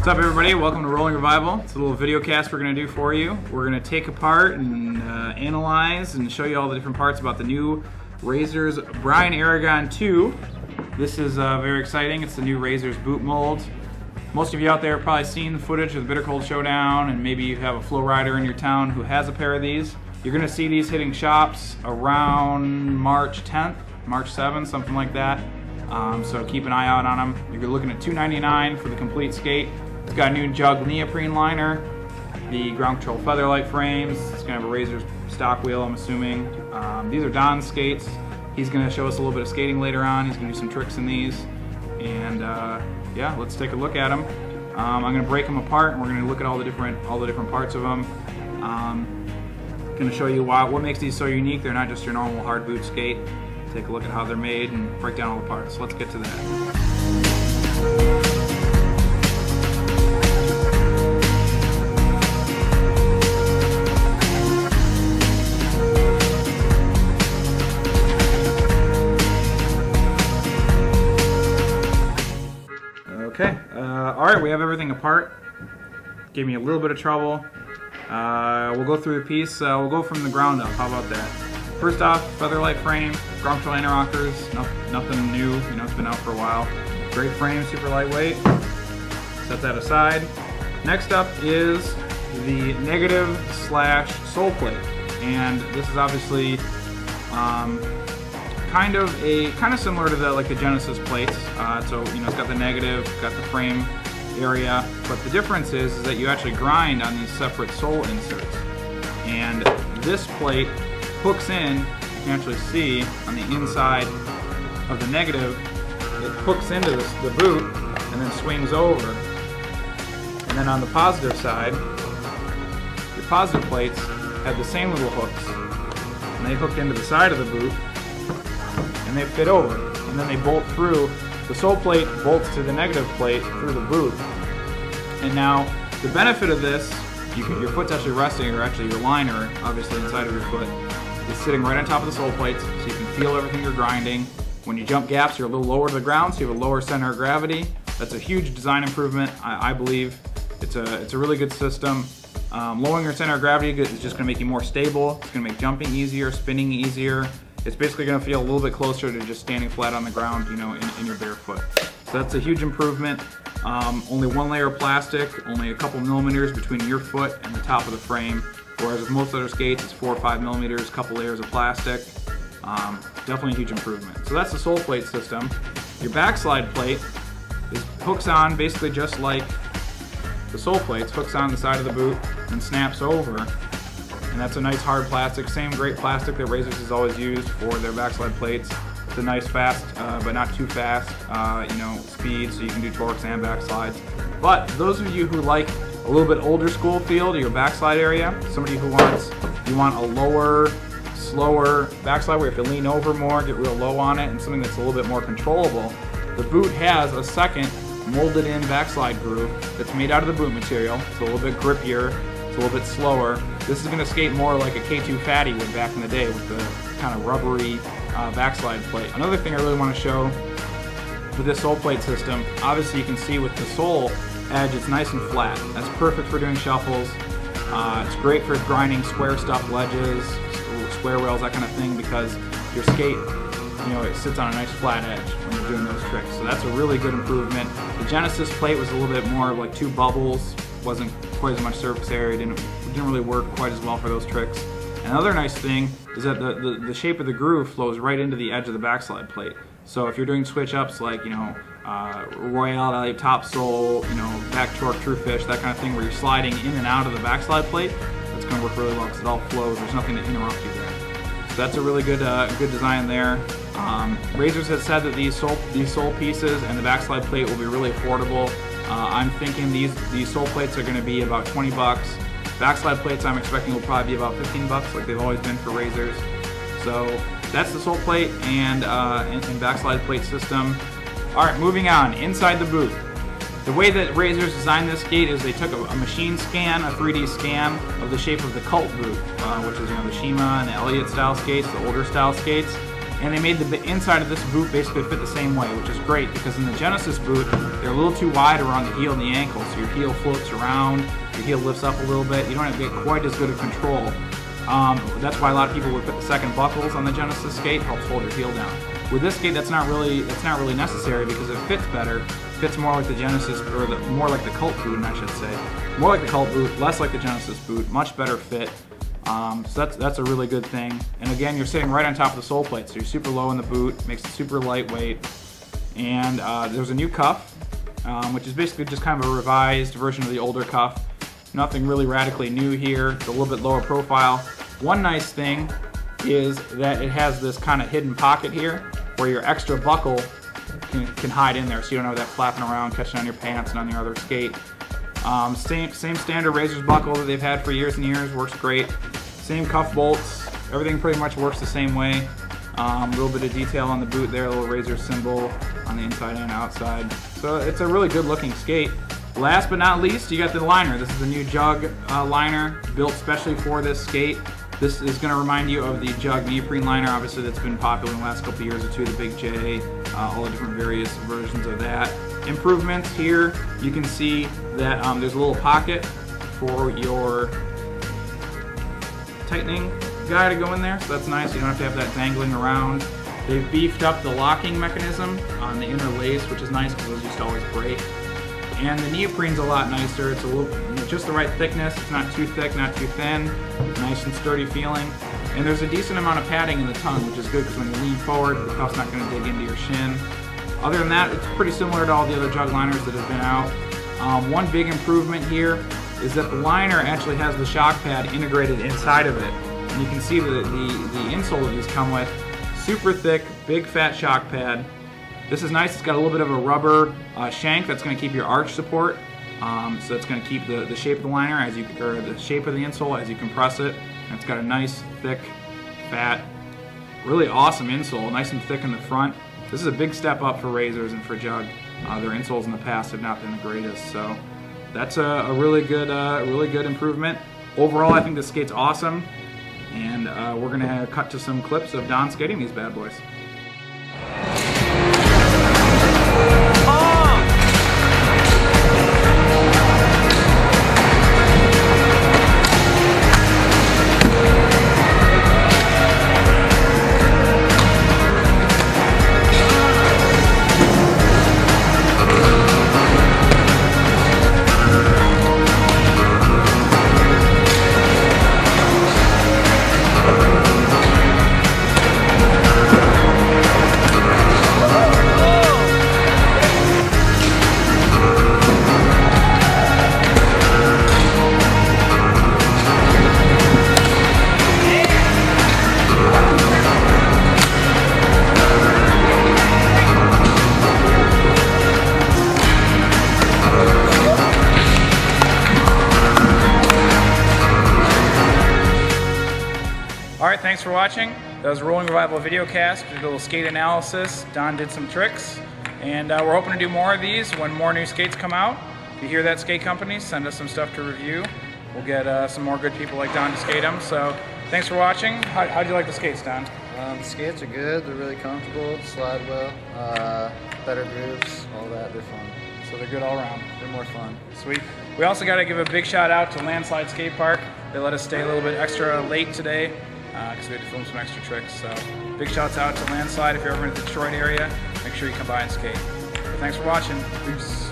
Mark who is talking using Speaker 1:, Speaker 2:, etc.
Speaker 1: What's up, everybody? Welcome to Rolling Revival. It's a little video cast we're going to do for you. We're going to take apart and analyze and show you all the different parts about the new Razor's Brian Aragon 2. This is very exciting. It's the new Razor's boot mold. Most of you out there have probably seen the footage of the Bitter Cold Showdown, and maybe you have a flow rider in your town who has a pair of these. You're going to see these hitting shops around March 10th, March 7th, something like that. So keep an eye out on them. You're looking at $2.99 for the complete skate. It's got a new jug neoprene liner, the ground control featherlight frames. It's going to have a Razor's stock wheel, I'm assuming. These are Don's skates. He's going to show us a little bit of skating later on. He's going to do some tricks in these. And yeah, let's take a look at them. I'm going to break them apart, and we're going to look at all the different parts of them. Going to show you what makes these so unique. They're not just your normal hard boot skate. Take a look at how they're made and break down all the parts. Let's get to that. Okay, alright, we have everything apart. Gave me a little bit of trouble. We'll go through the piece. We'll go from the ground up. How about that? First off, featherlight frame, ground control anti-rockers, nothing new, you know, it's been out for a while. Great frame, super lightweight. Set that aside. Next up is the negative slash sole plate. And this is obviously kind of similar to the Genesis plates. So you know, it's got the negative, got the frame area, but the difference is that you actually grind on these separate sole inserts. And this plate hooks in, you can actually see on the inside of the negative, it hooks into the boot and then swings over. And then on the positive side, your positive plates have the same little hooks, and they hook into the side of the boot and they fit over, and then they bolt through. The sole plate bolts to the negative plate through the boot. And now the benefit of this, your foot's actually resting, or actually your liner, obviously inside of your foot, is sitting right on top of the sole plates, so you can feel everything you're grinding. When you jump gaps, you're a little lower to the ground, so you have a lower center of gravity. That's a huge design improvement, I believe. It's a really good system. Lowering your center of gravity is just going to make you more stable. It's going to make jumping easier, spinning easier. It's basically going to feel a little bit closer to just standing flat on the ground, you know, in your bare foot. So that's a huge improvement. Only one layer of plastic, only a couple millimeters between your foot and the top of the frame. Whereas with most other skates, it's 4 or 5 millimeters, a couple layers of plastic. Definitely a huge improvement. So that's the sole plate system. Your backslide plate hooks on basically just like the sole plates, hooks on the side of the boot and snaps over. And that's a nice hard plastic, same great plastic that Razors has always used for their backslide plates. It's a nice fast, but not too fast, you know, speed, so you can do torques and backslides. But those of you who like a little bit older school feel to your backslide area, somebody who you want a lower, slower backslide where you have to lean over more, get real low on it, and something that's a little bit more controllable, the boot has a second molded in backslide groove that's made out of the boot material. It's a little bit grippier, it's a little bit slower. This is going to skate more like a K2 Fatty would back in the day with the kind of rubbery backslide plate. Another thing I really want to show with this sole plate system, obviously you can see with the sole edge it's nice and flat. That's perfect for doing shuffles. It's great for grinding square stuff, ledges, square rails, that kind of thing, because your skate, you know, it sits on a nice flat edge when you're doing those tricks. So that's a really good improvement. The Genesis plate was a little bit more of like two bubbles, wasn't quite as much surface area, didn't really work quite as well for those tricks. Another nice thing is that the shape of the groove flows right into the edge of the backslide plate. So if you're doing switch ups like, you know, Royale, top sole, you know, back torque, true fish, that kind of thing, where you're sliding in and out of the backslide plate, that's going to work really well because it all flows. There's nothing to interrupt you there. So that's a really good design there. Razors has said that these sole pieces and the backslide plate will be really affordable. I'm thinking these sole plates are going to be about 20 bucks. Backslide plates I'm expecting will probably be about 15 bucks, like they've always been for Razors. So that's the sole plate and backslide plate system. Alright, moving on, inside the boot. The way that Razors designed this skate is they took a machine scan, a 3D scan of the shape of the cult boot, which is, you know, the Shima and the Elliott style skates, the older style skates. and they made the inside of this boot basically fit the same way, which is great because in the Genesis boot, they're a little too wide around the heel and the ankle, so your heel floats around, your heel lifts up a little bit. You don't have to get quite as good of control. That's why a lot of people would put the second buckles on the Genesis skate, helps hold your heel down. With this skate, that's not really necessary because it fits better. Fits more like the Genesis, or more like the Cult boot, I should say. More like the Cult boot, less like the Genesis boot. Much better fit. So that's a really good thing. And again, you're sitting right on top of the sole plate, so you're super low in the boot, makes it super lightweight. And there's a new cuff, which is basically just kind of a revised version of the older cuff. Nothing really radically new here. It's a little bit lower profile. One nice thing is that it has this kind of hidden pocket here where your extra buckle can hide in there, so you don't have that flapping around, catching on your pants and on your other skate. Same standard Razor's buckle that they've had for years and years, works great. Same cuff bolts, everything pretty much works the same way. A little bit of detail on the boot there, a little Razor symbol on the inside and outside. So it's a really good looking skate. Last but not least, you got the liner. This is a new Jug liner built specially for this skate. This is going to remind you of the Jug neoprene liner, obviously that's been popular in the last couple of years or two, the Big J, all the different various versions of that. Improvements here, you can see that there's a little pocket for your tightening guy to go in there, so that's nice. You don't have to have that dangling around. They've beefed up the locking mechanism on the inner lace, which is nice because those used to always break. And the neoprene's a lot nicer. It's a little, just the right thickness. It's not too thick, not too thin. Nice and sturdy feeling. And there's a decent amount of padding in the tongue, which is good because when you lean forward, the cuff's not going to dig into your shin. Other than that, it's pretty similar to all the other Jug liners that have been out. One big improvement here is that the liner actually has the shock pad integrated inside of it. And you can see the insole that these come with. Super thick, big fat shock pad. This is nice. It's got a little bit of a rubber shank that's going to keep your arch support. So it's going to keep the shape of the liner or the shape of the insole as you compress it. And it's got a nice, thick, fat, really awesome insole, nice and thick in the front. This is a big step up for Razors and for Jug. Their insoles in the past have not been the greatest, so that's a really good improvement. Overall, I think this skate's awesome, and we're going to cut to some clips of Don skating these bad boys. Alright, thanks for watching. That was a Rolling Revival Videocast. We did a little skate analysis. Don did some tricks. And we're hoping to do more of these when more new skates come out. If you hear that, skate companies, send us some stuff to review. We'll get some more good people like Don to skate them. So thanks for watching. How'd you like the skates, Don?
Speaker 2: The skates are good. They're really comfortable. Slide well. Better grooves. All that. They're fun.
Speaker 1: So they're good all around.
Speaker 2: They're more fun.
Speaker 1: Sweet. We also got to give a big shout out to Landslide Skate Park. They let us stay a little bit extra late today because we had to film some extra tricks. So big shouts out to Landslide. If you're ever in the Detroit area, make sure you come by and skate. Thanks for watching. Peace.